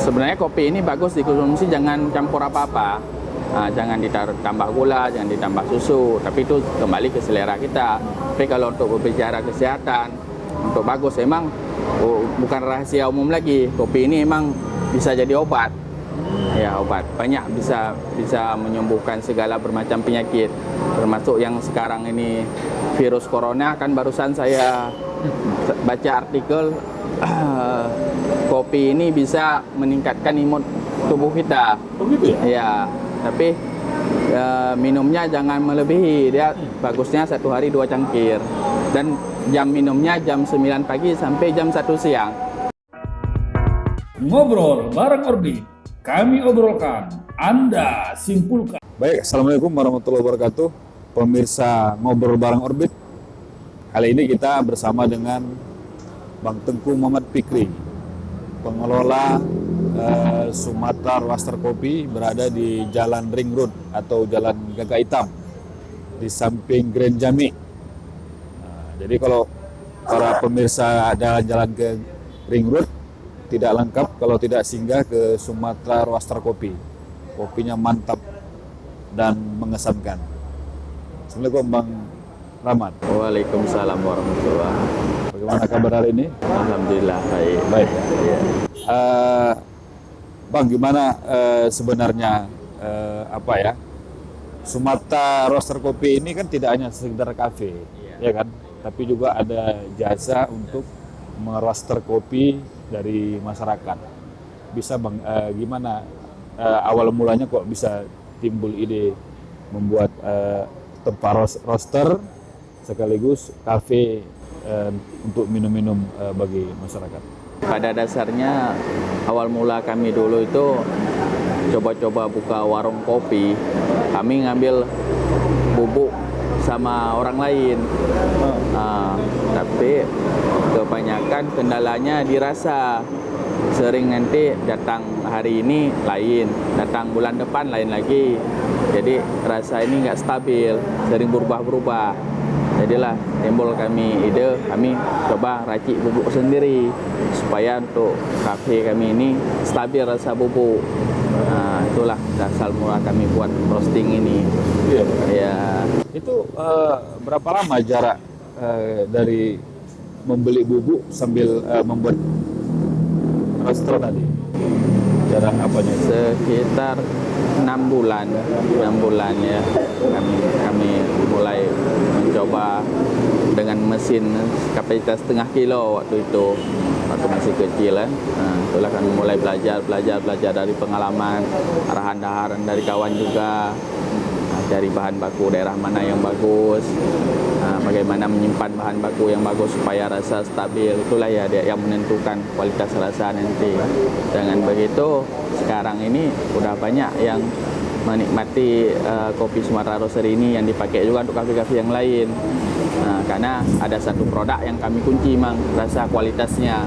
Sebenarnya kopi ini bagus dikonsumsi, jangan campur apa-apa. Jangan ditambah gula, jangan ditambah susu, tapi itu kembali ke selera kita. Tapi kalau untuk berbicara kesehatan, untuk bagus emang bukan rahasia umum lagi. Kopi ini emang bisa jadi obat. Ya, obat. Banyak bisa menyembuhkan segala bermacam penyakit. Termasuk yang sekarang ini virus corona, kan barusan saya baca artikel kopi ini bisa meningkatkan imun tubuh kita. Oh gitu ya? Ya, tapi minumnya jangan melebihi. Dia bagusnya 1 hari 2 cangkir. Dan jam minumnya jam 9 pagi sampai jam 1 siang. Ngobrol bareng Orbit. Kami obrolkan, Anda simpulkan. Baik, Assalamualaikum warahmatullahi wabarakatuh. Pemirsa Ngobrol bareng Orbit. Kali ini kita bersama dengan Bang Tengku Muhammad Fikri, pengelola Sumatera Roaster Kopi, berada di Jalan Ring Road atau Jalan Gagak Hitam di samping Grand Jami. Jadi kalau para pemirsa ada jalan ke Ring Road, tidak lengkap kalau tidak singgah ke Sumatera Roaster Kopi. Kopinya mantap dan mengesankan. Assalamualaikum Bang Rahmat. Waalaikumsalam warahmatullahi wabarakatuh. Bagaimana kabar hari ini? Alhamdulillah baik. Baik. Ya. Bang, gimana sebenarnya Sumatera Roaster Kopi ini kan tidak hanya sekedar kafe, ya kan? Tapi juga ada jasa untuk meroaster kopi dari masyarakat. Bisa Bang, gimana awal mulanya kok bisa timbul ide membuat tempat roaster sekaligus kafe untuk minum-minum bagi masyarakat? Pada dasarnya awal mula kami dulu itu coba-coba buka warung kopi. Kami ngambil bubuk sama orang lain. Tapi kebanyakan kendalanya dirasa. Sering nanti datang hari ini lain, datang bulan depan lain lagi. Jadi rasa ini nggak stabil, sering berubah-berubah. Jadilah timbul kami ide, kami coba racik bubuk sendiri supaya untuk kafe kami ini stabil rasa bubuk. Itulah dasar mula kami buat roasting ini. Iya. Ya. Itu berapa lama jarak dari membeli bubuk sambil membuat roaster tadi? Jarak apanya? Sekitar 6 bulan ya. Kami mulai mencoba dengan mesin kapasitas setengah kilo waktu itu, waktu masih kecil kan. Itulah kami mulai belajar dari pengalaman, arahan dari kawan juga. Cari bahan baku daerah mana yang bagus, bagaimana menyimpan bahan baku yang bagus supaya rasa stabil. Itulah ya dia yang menentukan kualitas rasa nanti. Dengan begitu sekarang ini udah banyak yang menikmati kopi Sumatera Roaster ini yang dipakai juga untuk kafe-kafe yang lain. Karena ada satu produk yang kami kunci, Mang, rasa kualitasnya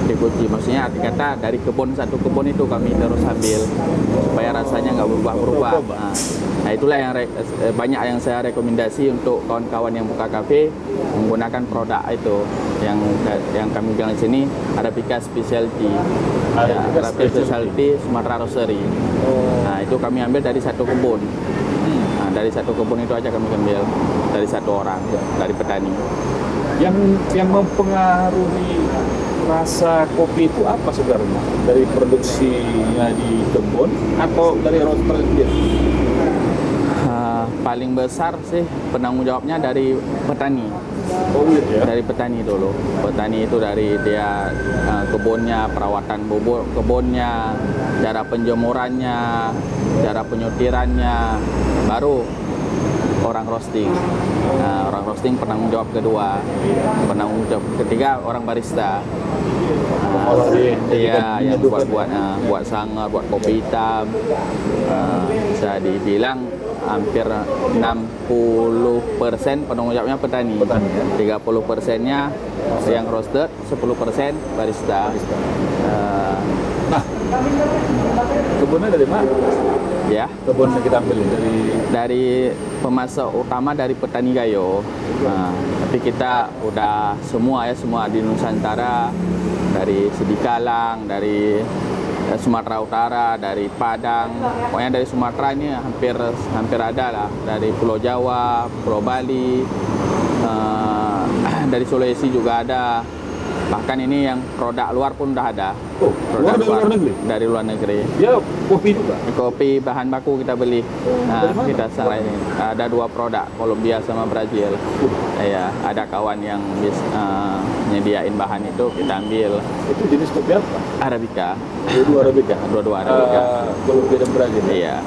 dikunci, maksudnya arti kata dari satu kebun itu kami terus ambil supaya rasanya nggak berubah-berubah. Nah itulah yang banyak yang saya rekomendasi untuk kawan-kawan yang buka kafe menggunakan produk itu yang kami bilang di sini Arabica Specialty, Arabica Specialty Sumatera Roastery. Nah itu kami ambil dari satu kebun. Dari satu kebun itu aja kami ambil dari satu orang, dari petani. Yang mempengaruhi rasa kopi itu apa sebenarnya? Dari produksinya di kebun atau dari roaster sendiri? Paling besar sih penanggung jawabnya dari petani. Oh gitu ya? Dari petani dulu. Petani itu dari dia kebunnya, perawatan bubuk kebunnya, cara penjemurannya, cara penyutirannya, baru orang roasting. Orang roasting penanggung jawab kedua. Penanggung jawab ketiga orang barista. Iya, yang buat sangat, buat kopi hitam. Bisa dibilang hampir 60% penanggung jawabnya petani. 30%-nya yang roasted, 10% barista. Nah, kebunnya dari mana? Ya, Kebun yang kita ambil dari pemasok utama dari petani Gayo. Tapi kita udah semua di Nusantara, dari Sidikalang, dari Sumatera Utara, dari Padang, pokoknya dari Sumatera ini hampir ada lah, dari Pulau Jawa, Pulau Bali, dari Sulawesi juga ada. Bahkan ini yang produk luar pun udah ada. Oh, Produk dari luar negeri? Dari luar negeri. Ya, kopi juga. Kopi bahan baku kita beli. Nah, kita salah ini. Ada 2 produk, Kolombia sama Brazil. Ya, ada kawan yang nyediain bahan itu, kita ambil. Itu jenis kopi apa? Arabica. Dua Arabica. Dua Arabica. Kolombia dan Brazil. Iya.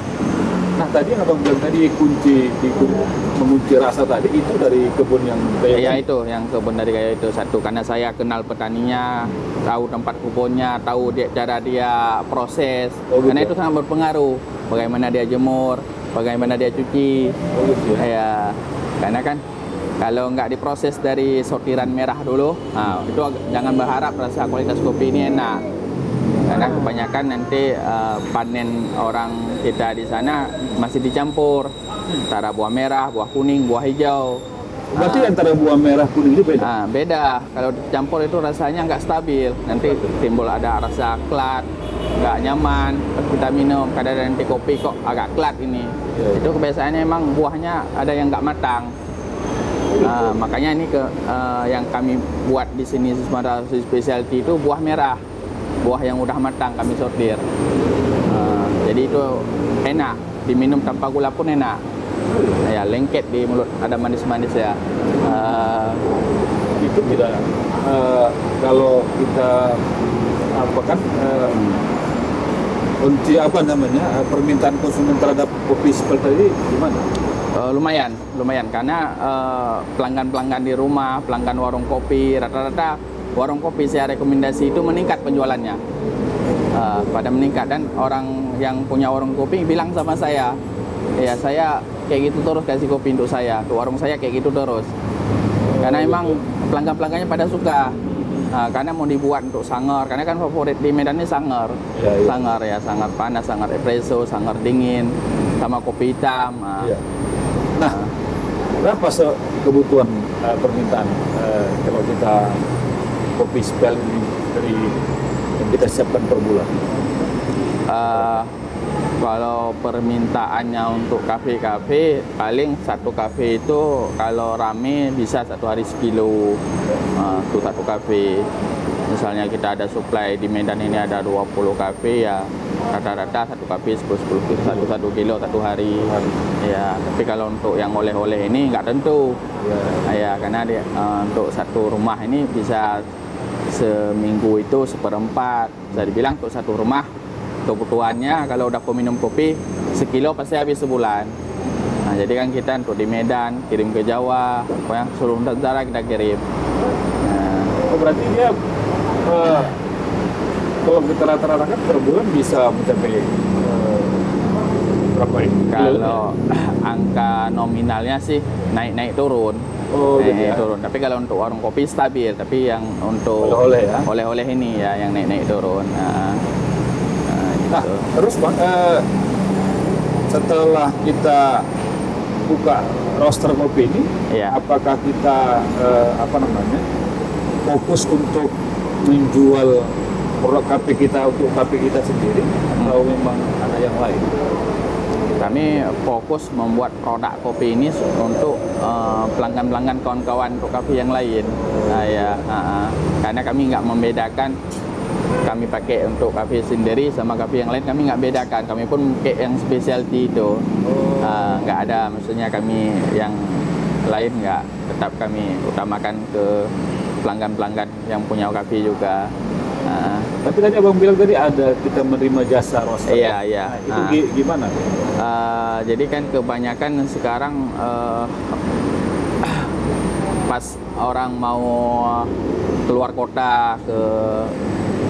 Nah, tadi yang abang bilang tadi mengunci rasa tadi itu dari kebun yang kayak Iya, itu yang kebun dari kayak itu satu, karena saya kenal petaninya, tahu tempat kebunnya, tahu cara dia proses. Oh, gitu. Karena itu sangat berpengaruh, bagaimana dia jemur, bagaimana dia cuci. Oh, gitu ya. Ya, karena kan kalau nggak diproses dari sortiran merah dulu, nah, itu jangan berharap rasa kualitas kopi ini enak. Karena kebanyakan nanti panen orang kita di sana masih dicampur antara buah merah, buah kuning, buah hijau. Berarti antara buah merah kuning itu beda? Beda. Kalau dicampur itu rasanya nggak stabil. Nanti timbul ada rasa klat, nggak nyaman. Kita minum, kadang nanti kopi kok agak klat ini. Itu kebiasaannya emang buahnya ada yang nggak matang. Makanya ini yang kami buat di sini Sumatera Specialty itu buah merah. Buah yang udah matang kami sortir. Jadi itu enak, diminum tanpa gula pun enak. Ya, lengket di mulut, ada manis-manis ya. Itu tidak kalau kita kunci permintaan konsumen terhadap kopi seperti ini gimana? Lumayan karena pelanggan-pelanggan di rumah, pelanggan warung kopi, rata-rata warung kopi saya rekomendasi itu meningkat penjualannya, pada meningkat, dan orang yang punya warung kopi bilang sama saya, ya saya kayak gitu terus kasih kopi untuk saya, ke warung saya kayak gitu terus, karena emang pelanggan-pelanggannya pada suka, karena mau dibuat untuk sangar, karena kan favorit di Medan ini sangar, sangar panas, sangar espresso, sangar dingin, sama kopi hitam. Nah, berapa kebutuhan permintaan kalau kita kopi spell ini dari yang kita siapkan per bulan? Kalau permintaannya untuk kafe-kafe, paling satu kafe itu kalau rame bisa satu hari sekilo, untuk satu kafe. Misalnya kita ada supply di Medan ini ada 20 kafe, ya rata-rata satu kafe 10 kilo satu hari. Ya, tapi kalau untuk yang oleh-oleh ini nggak tentu. Ya, karena dia, untuk satu rumah ini bisa seminggu itu 1/4. Bisa dibilang untuk satu rumah kebutuhannya kalau udah peminum kopi sekilo pasti habis sebulan. Nah, jadi kan kita untuk di Medan kirim ke Jawa, pokoknya seluruh Nusantara kita kirim. Oh, berarti dia kalau kita rata-rata kan per bulan bisa mencapai berapa ini? Kalau angka nominalnya sih naik turun. Turun. Tapi kalau untuk warung kopi stabil, tapi yang untuk oleh-oleh ini ya yang naik turun. Nah, terus Bang, setelah kita buka roster kopi ini, apakah kita fokus untuk menjual produk kopi kita untuk kopi kita sendiri, atau memang ada yang lain? Kami fokus membuat produk kopi ini untuk pelanggan-pelanggan kawan-kawan untuk kopi yang lain. Karena kami nggak membedakan, kami pakai untuk kopi sendiri sama kopi yang lain, kami nggak bedakan. Kami pun pakai yang specialty itu. Nggak ada, maksudnya kami yang lain nggak, tetap kami utamakan ke pelanggan-pelanggan yang punya kopi juga. Tapi tadi abang bilang tadi ada kita menerima jasa roaster. Iya. Nah, itu gimana? Jadi kan kebanyakan sekarang pas orang mau keluar kota ke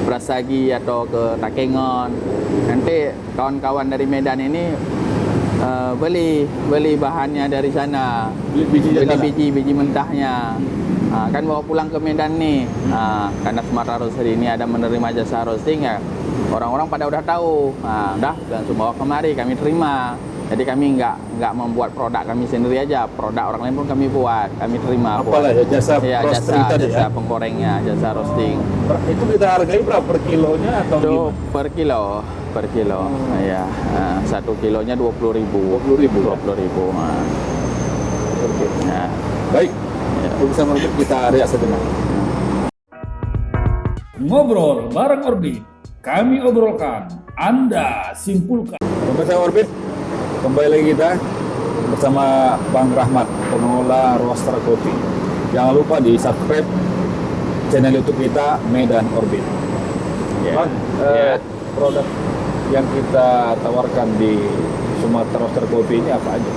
Brastagi atau ke Takengon, nanti kawan-kawan dari Medan ini beli bahannya dari sana, beli biji mentahnya. Kan bawa pulang ke Medan nih. Karena Sumatera Roastery ini ada menerima jasa roasting, ya orang-orang pada udah tahu. Udah langsung bawa kemari, kami terima. Jadi kami nggak membuat produk kami sendiri aja, produk orang lain pun kami buat, kami terima. Apalah ya, jasa ya, roasting tadi jasa ya? pengkorengnya, jasa roasting. Itu kita hargai berapa per kilonya atau Itu gimana? per kilo. Ya, 1 kilonya 20.000. 20.000. 20.000. Oke. Nah, Baik, ya. itu bisa menutup kita reaksi sejenak. Ngobrol bareng Orbit, kami obrolkan, Anda simpulkan. Pemirsa Orbit, kembali lagi kita bersama Bang Rahmat, pengelola roaster kopi. Jangan lupa di subscribe channel YouTube kita Medan Orbit. Ya. Bang, Ya. produk yang kita tawarkan di Sumatera Roaster Kopi ini apa aja?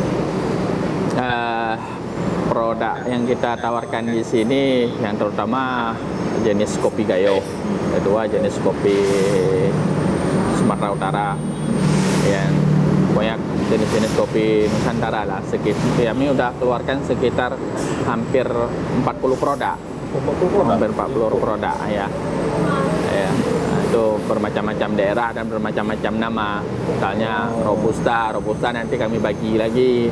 Produk yang kita tawarkan di sini yang terutama jenis kopi gayo, kedua jenis kopi Sumatera Utara, yang banyak jenis-jenis kopi Nusantara lah. Kami udah keluarkan sekitar hampir 40 produk. Hampir 40 produk ya. Ya. Itu bermacam-macam daerah dan bermacam-macam nama. Misalnya Robusta nanti kami bagi lagi.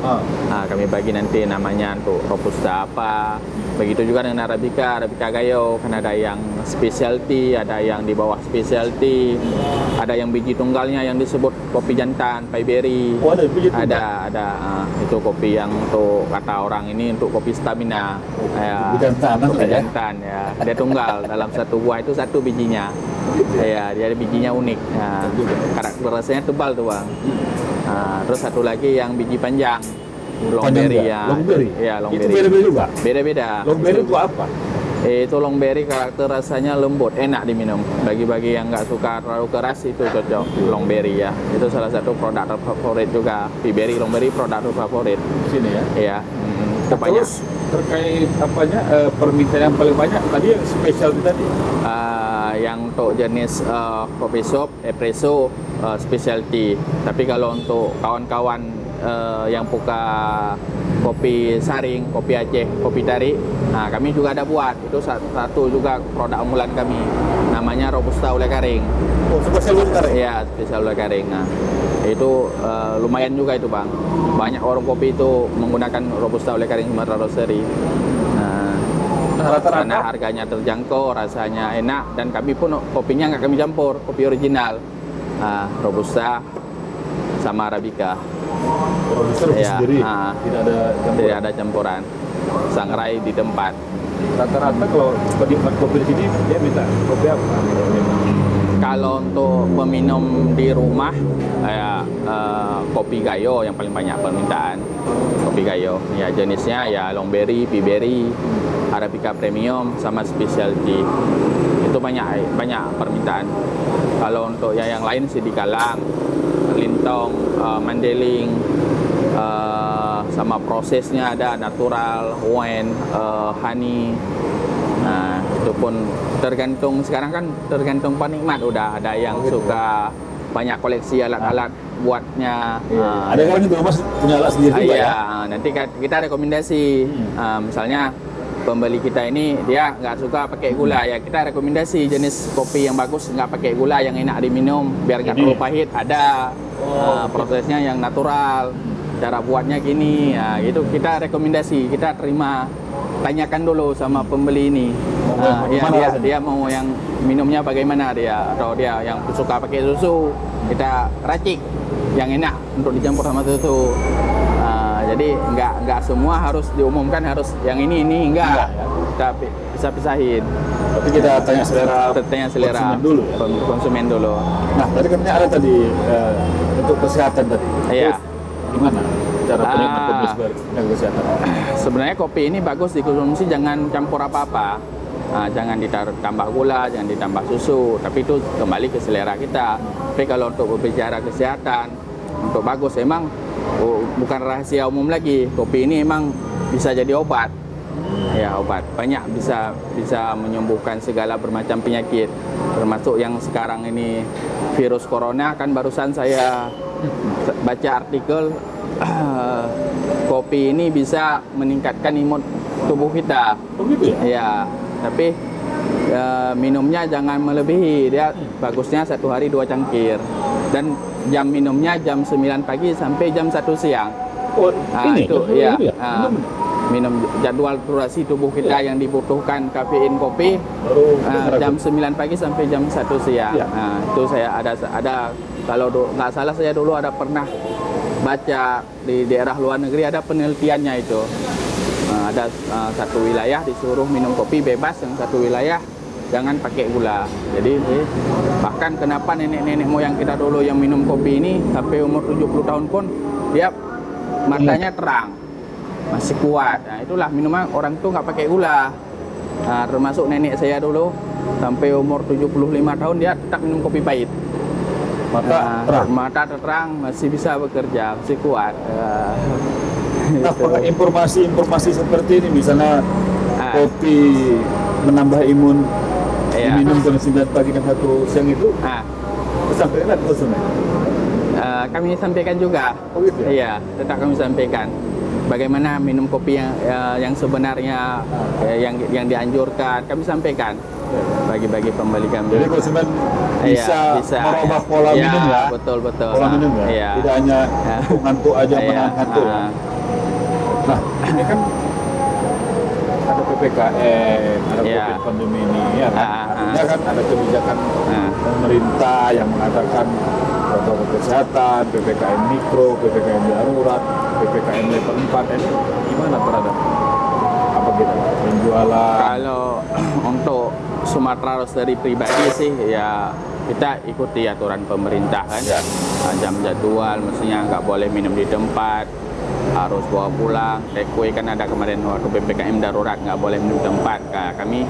Kami bagi nanti namanya untuk Robusta apa. Begitu juga dengan Arabica Gayo, kan ada yang specialty, ada yang di bawah specialty, ada yang biji tunggalnya yang disebut kopi jantan, Paiberry. Oh, ada biji tunggal? Ada. Itu kopi yang untuk kata orang ini untuk kopi stamina. Kopi jantan, kopi ya? jantan ya. Dia tunggal dalam satu buah itu satu bijinya. Ya, dia ada bijinya unik. Ya, karakter rasanya tebal tuh bang. Terus satu lagi yang biji panjang. Longberry ya. Longberry? Ya, longberry. Itu beda-beda juga? Beda-beda. Longberry itu apa? Itu longberry karakter rasanya lembut, enak diminum. Bagi-bagi yang nggak suka terlalu keras itu cocok longberry ya. Itu salah satu produk favorit juga. Piberry, longberry produk favorit. Sini ya? Iya. Itu banyak. Terus terkait apanya permintaan yang paling banyak tadi yang spesial tadi? Yang untuk jenis kopi shop, espresso, specialty. Tapi kalau untuk kawan-kawan yang buka kopi saring, kopi Aceh, kopi tarik, kami juga ada buat. Itu satu juga produk unggulan kami. Namanya Robusta Ule Karing. Oh, spesial Ule Karing? Iya, spesial Ule Karing. Itu lumayan juga itu bang. Banyak warung kopi itu menggunakan Robusta Ule Karing Sumatera Roastery. Rata-rata Karena harganya terjangkau, rasanya enak, dan kami pun kopinya nggak kami campur, kopi original. Robusta sama Arabica. produser Ya, sendiri, tidak ada campuran. Tidak ada campuran. Sangrai di tempat. Rata-rata kalau penikmat kopi di sini dia minta kopi apa? Kalau untuk peminum di rumah, kopi gayo yang paling banyak permintaan. Kopi gayo, ya jenisnya ya longberry, piberry, Arabica premium, sama specialty. Itu banyak permintaan. Kalau untuk yang lain sih di Kalang, Lintong, Mandeling, sama prosesnya ada natural, wine, honey. Nah, itu pun tergantung, sekarang kan tergantung penikmat. Udah ada yang suka banyak koleksi alat-alat buatnya. Ada yang itu mas punya alat sendiri juga ya? Nanti kita rekomendasi. Misalnya pembeli kita ini dia nggak suka pakai gula, ya kita rekomendasi jenis kopi yang bagus nggak pakai gula, yang enak diminum biar nggak terlalu pahit. Ada prosesnya yang natural, cara buatnya gini, gitu kita rekomendasi, kita terima. Tanyakan dulu sama pembeli ini, dia mau yang minumnya bagaimana dia, atau dia yang suka pakai susu, kita racik yang enak untuk dicampur sama susu. Jadi nggak semua harus diumumkan harus yang ini enggak. Kita bisa pisahin. Tapi kita tanya selera konsumen dulu ya? Konsumen dulu. Nah, tadi katanya ada tadi untuk kesehatan tadi. Iya. Gimana cara penikmat kopi sebagai kesehatan? Sebenarnya kopi ini bagus dikonsumsi, jangan campur apa-apa. Jangan ditambah gula, jangan ditambah susu, tapi itu kembali ke selera kita. Tapi kalau untuk berbicara kesehatan, untuk bagus emang bukan rahasia umum lagi. Kopi ini emang bisa jadi obat. Ya, obat. Banyak bisa menyembuhkan segala bermacam penyakit. Termasuk yang sekarang ini virus corona, kan barusan saya baca artikel kopi ini bisa meningkatkan imun tubuh kita. Oh gitu ya? Ya, tapi minumnya jangan melebihi. Dia bagusnya 1 hari 2 cangkir. Dan jam minumnya jam 9 pagi sampai jam 1 siang. Oh, ini Itu ya, Minum. minum jadwal durasi tubuh kita yang dibutuhkan kafein kopi Baru jam 9 pagi sampai jam 1 siang. Ya. Itu saya ada kalau nggak salah saya dulu ada pernah baca di daerah luar negeri ada penelitiannya itu. Ada satu wilayah disuruh minum kopi bebas, yang satu wilayah jangan pakai gula. Jadi bahkan kenapa nenek-nenek moyang kita dulu yang minum kopi ini sampai umur 70 tahun pun dia matanya terang, masih kuat. Nah, itulah minuman orang tuh nggak pakai gula. Nah, termasuk nenek saya dulu sampai umur 75 tahun dia tetap minum kopi pahit. Mata terang, masih bisa bekerja, masih kuat. Nah, apakah informasi seperti ini, misalnya kopi menambah imun, diminum jam 9 pagi dan 1 siang itu, disampaikan ke konsumen? Kami sampaikan juga. Oh gitu ya? Iya, tetap kami sampaikan. Bagaimana minum kopi yang sebenarnya, yang dianjurkan, kami sampaikan bagi pembeli kami. Jadi konsumen bisa merubah pola minum ya? Betul. Pola minum ya? Iya. Tidak hanya ngantuk aja menahan ngantuk. Nah, ini kan ada PPKM, ada COVID pandemi ini, ya kan? Artinya kan ada kebijakan pemerintah yang mengatakan protokol kesehatan, PPKM mikro, PPKM darurat, PPKM level 4, ini gimana terhadap apa kita penjualan? Kalau untuk Sumatera Roastery pribadi sih ya kita ikuti aturan pemerintah kan, jam jadwal mestinya nggak boleh minum di tempat, harus bawa pulang. Take away kan ada kemarin waktu PPKM darurat nggak boleh minum di tempat. Kami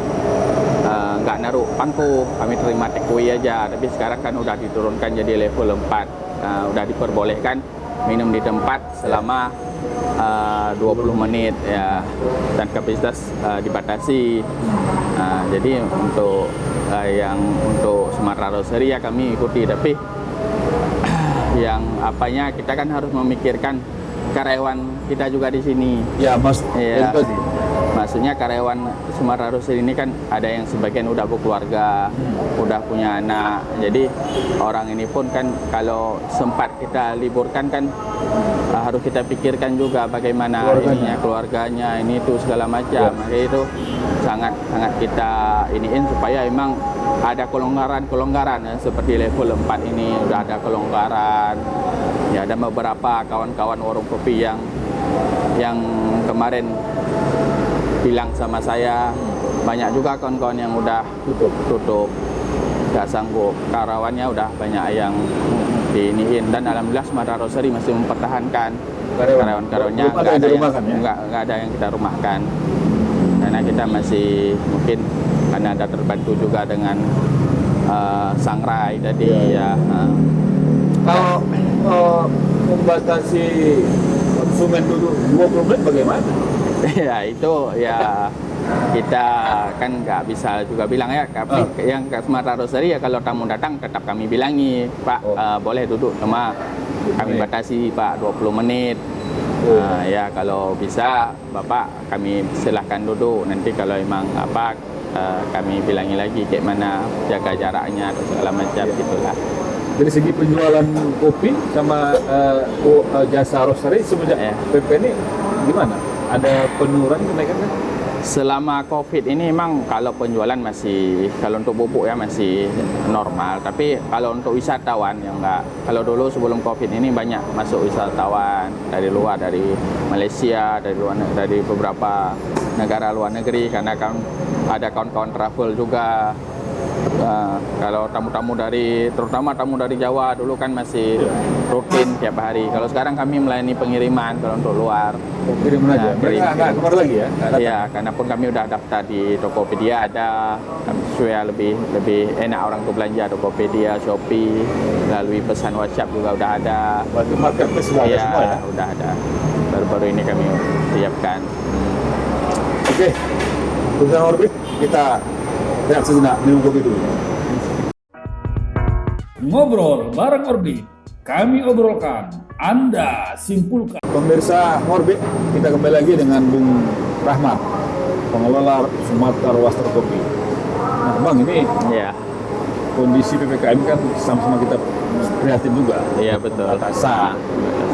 nggak naruh pangku, kami terima take away aja. Tapi sekarang kan udah diturunkan jadi level 4, udah diperbolehkan minum di tempat selama 20 menit ya, dan kapasitas dibatasi. Jadi untuk untuk Sumatera Roastery ya kami ikuti, tapi yang apanya kita kan harus memikirkan karyawan kita juga di sini. Ya, Mas. Ya. Maksudnya karyawan Sumatera Roastery ini kan ada yang sebagian udah berkeluarga, udah punya anak. Jadi orang ini pun kan kalau sempat kita liburkan kan harus kita pikirkan juga bagaimana keluarganya ini tuh segala macam. Maka itu sangat kita iniin supaya emang ada kelonggaran ya, seperti level 4 ini udah ada kelonggaran. Ya, ada beberapa kawan-kawan warung kopi yang kemarin bilang sama saya, banyak juga kawan-kawan yang udah tutup, nggak sanggup, karyawannya udah banyak yang diiniin, dan alhamdulillah Sumatera Roastery masih mempertahankan karyawan-karyawannya, nggak ada yang kita rumahkan, karena kita masih mungkin karena ada terbantu juga dengan sangrai tadi ya. Kalau membatasi konsumen dulu 20 menit bagaimana? Ya itu ya kita kan nggak bisa juga bilang ya, tapi yang ke Sumatera Roastery ya kalau tamu datang tetap kami bilangi, Pak boleh duduk, cuma kami batasi Pak 20 menit. Ya kalau bisa Bapak kami silahkan duduk, nanti kalau emang kami bilangi lagi kayak mana jaga jaraknya atau segala macam gitulah. Dari segi penjualan kopi sama jasa roastery semenjak PP ini gimana? Ada penurunan kenaikan kan? Selama COVID ini memang kalau penjualan masih, kalau untuk bubuk ya masih normal. Tapi kalau untuk wisatawan yang enggak, kalau dulu sebelum COVID ini banyak masuk wisatawan dari luar, dari Malaysia, dari beberapa negara luar negeri, karena kan ada kawan-kawan travel juga. Kalau tamu-tamu terutama tamu dari Jawa dulu kan masih rutin tiap hari. Kalau sekarang kami melayani pengiriman kalau untuk luar. Pengiriman aja. Nggak keluar lagi ya? Iya, karena pun kami udah daftar di Tokopedia, ada supaya lebih enak orang tuh belanja. Tokopedia, Shopee, melalui pesan WhatsApp juga udah ada. Waktu marketplace sudah ada semua ya? Udah ada. Baru-baru ini kami siapkan. Oke, udah orbit kita lihat sejenak minum kopi dulu. Ngobrol bareng Orbit, kami obrolkan, Anda simpulkan. Pemirsa Orbit, kita kembali lagi dengan Bung Rahmat, pengelola Sumatera Roastery Kopi. Nah, Bang, ini kondisi PPKM kan sama-sama kita prihatin juga. Iya betul. Pembatasan.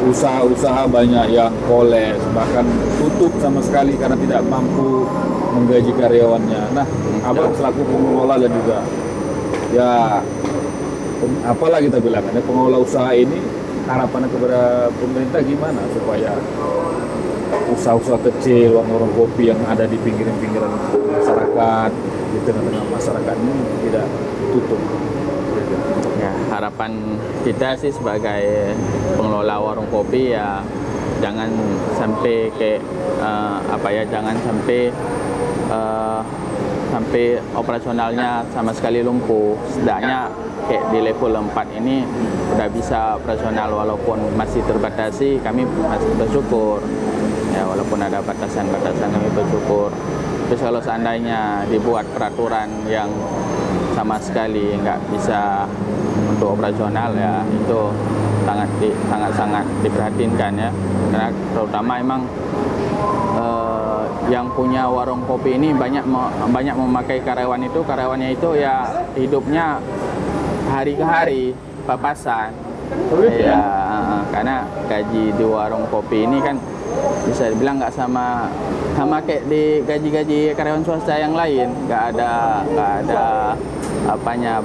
Usaha-usaha banyak yang kolaps, bahkan tutup sama sekali karena tidak mampu menggaji karyawannya. Nah, abang selaku pengelola dan juga ya apalah kita bilang, pengelola usaha ini harapannya kepada pemerintah gimana supaya usaha-usaha kecil, warung kopi yang ada di pinggiran-pinggiran masyarakat, di tengah-tengah masyarakat ini tidak tutup. Ya, harapan kita sih sebagai pengelola warung kopi ya jangan sampai jangan sampai operasionalnya sama sekali lumpuh. Setidaknya kayak di level 4 ini udah bisa operasional walaupun masih terbatasi, kami masih bersyukur. Ya, walaupun ada batasan-batasan kami bersyukur. Terus kalau seandainya dibuat peraturan yang sama sekali nggak bisa untuk operasional ya itu sangat diperhatinkan ya, karena terutama emang yang punya warung kopi ini banyak memakai karyawannya itu ya hidupnya hari ke hari papasan ya, karena gaji di warung kopi ini kan bisa dibilang nggak sama kayak di gaji karyawan swasta yang lain, nggak ada apanya,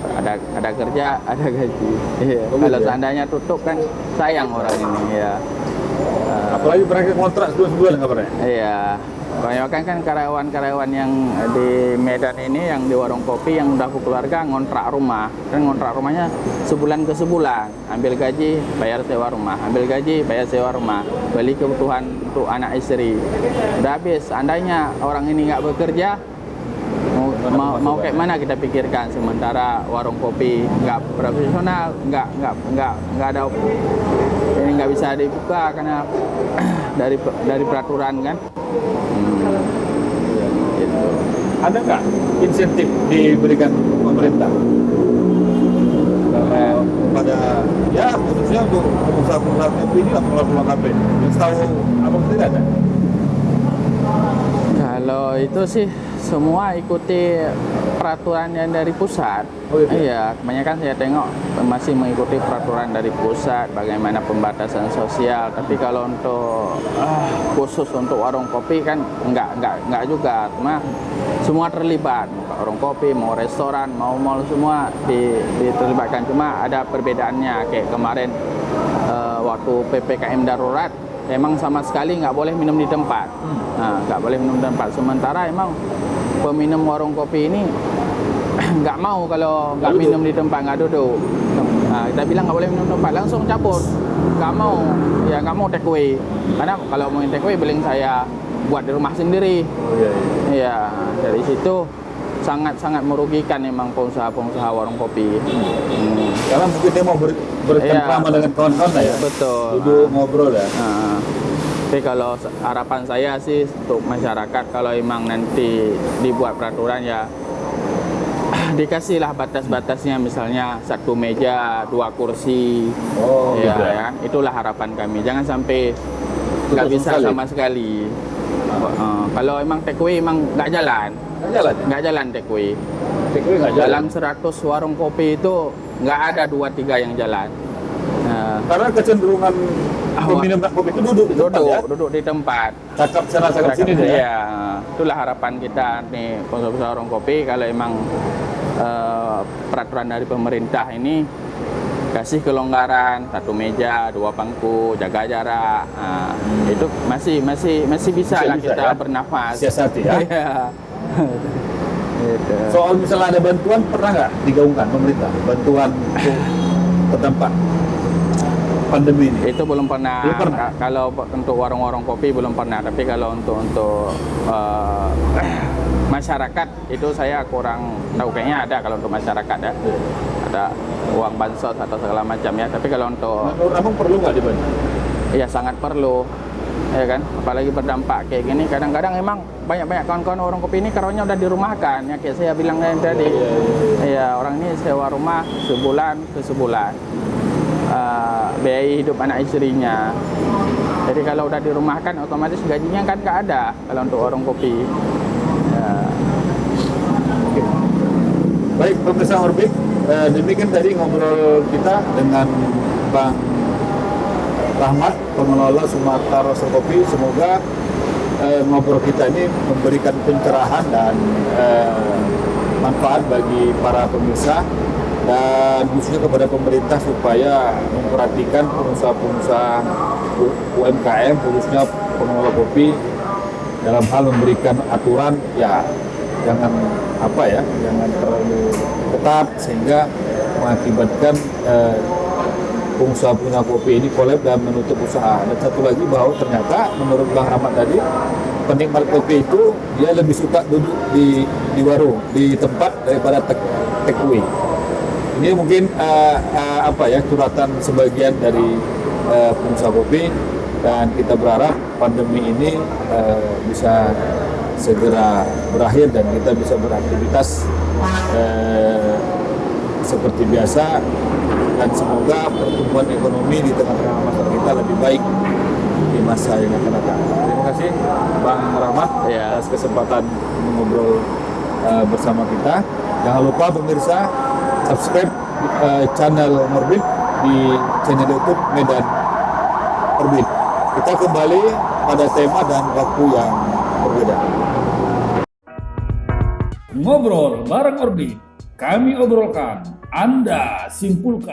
ada kerja, ada gaji. Iya. Kalau seandainya tutup kan sayang orang ini ya. Apalagi mereka kontrak sebulan kabarnya. Iya. Kebanyakan kan karyawan yang di Medan ini, yang di warung kopi yang udah keluarga ngontrak rumah. Kan ngontrak rumahnya sebulan ke sebulan. Ambil gaji, bayar sewa rumah. Ambil gaji, bayar sewa rumah. Beli kebutuhan untuk anak istri. Udah habis. Andainya orang ini nggak bekerja, mau kayak mana kita pikirkan. Sementara warung kopi nggak profesional, nggak ada, ini nggak bisa dibuka karena dari peraturan kan. Gitu. Ada nggak insentif diberikan pemerintah pada ya khususnya untuk pengusaha-pengusaha kopi ini lah, pengelola kafe? Yang tahu abang tidak ada? Kalau itu sih semua ikuti peraturan yang dari pusat. Oh, iya. Iya, kebanyakan saya tengok masih mengikuti peraturan dari pusat, bagaimana pembatasan sosial. Tapi kalau untuk khusus untuk warung kopi kan enggak juga. Cuma semua terlibat, warung kopi, mau restoran, mau mall, semua diterlibatkan. Cuma ada perbedaannya. Kayak kemarin waktu PPKM darurat, emang sama sekali nggak boleh minum di tempat. Nggak boleh minum di tempat. Sementara emang peminum warung kopi ini nggak mau kalau nggak minum di tempat, nggak duduk. Kita bilang nggak boleh minum di tempat, langsung cabut. Nggak mau take away. Karena kalau mau take away, beling saya buat di rumah sendiri. Iya, dari situ sangat merugikan emang pengusaha warung kopi. Karena mungkin dia mau bercengkrama dengan kawan-kawan ya. Betul. Duduk ngobrol ya. Tapi kalau harapan saya sih untuk masyarakat, kalau emang nanti dibuat peraturan ya dikasihlah batas-batasnya, misalnya 1 meja 2 kursi. Ya, gitu. ya. Itulah harapan kami. Jangan sampai nggak bisa sama sekali. Kalau emang take away emang nggak jalan. Nggak jalan take away. Dalam 100 warung kopi itu nggak ada 2-3 yang jalan. Karena kecenderungan peminum kopi itu duduk di tempat. Cakap sana cakap sini deh. Ya. Itulah harapan kita nih pengusaha warung kopi, kalau emang peraturan dari pemerintah ini kasih kelonggaran, 1 meja 2 bangku, jaga jarak, itu masih bisa lah kita bernafas. Siasati ya. Gitu. Soal misalnya ada bantuan, pernah nggak digaungkan pemerintah bantuan untuk terdampak pandemi ini? Itu belum pernah. Kalau untuk warung-warung kopi belum pernah. Tapi kalau untuk masyarakat itu saya kurang tahu. Kayaknya ada kalau untuk masyarakat ya. Ada uang bansos atau segala macam ya. Tapi kalau untuk menurut abang perlu nggak dibantu? Ya sangat perlu. Ya kan, apalagi berdampak kayak gini. Kadang-kadang emang banyak kawan-kawan warung kopi ini karyawannya udah dirumahkan ya, kayak saya bilang tadi. Ya, orang ini sewa rumah sebulan ke sebulan. Biaya hidup anak istrinya. Jadi kalau udah dirumahkan otomatis gajinya kan nggak ada kalau untuk warung kopi. Baik, pemirsa Orbit, Demikian tadi ngobrol kita dengan Bang Rahmat, pengelola Sumatera Roaster Kopi. Semoga ngobrol kita ini memberikan pencerahan dan manfaat bagi para pemirsa, dan khususnya kepada pemerintah supaya memperhatikan pengusaha-pengusaha UMKM, khususnya pengelola kopi, dalam hal memberikan aturan ya jangan jangan terlalu ketat sehingga mengakibatkan pengusaha-pengusaha kopi ini kolab dan menutup usaha. Dan satu lagi bahwa ternyata menurut Bang Rahmat tadi, penikmat kopi itu dia lebih suka duduk di warung, di tempat daripada take away. Ini mungkin curhatan sebagian dari pengusaha kopi, dan kita berharap pandemi ini bisa segera berakhir dan kita bisa beraktivitas seperti biasa, dan semoga pertumbuhan ekonomi di tengah-tengah masyarakat kita lebih baik di masa yang akan datang. Terima kasih Bang Rahmat atas kesempatan mengobrol bersama kita. Jangan lupa pemirsa subscribe channel Orbit di channel YouTube Medan Orbit. Kita kembali pada tema dan waktu yang berbeda. Ngobrol bareng Orbit, kami obrolkan, Anda simpulkan.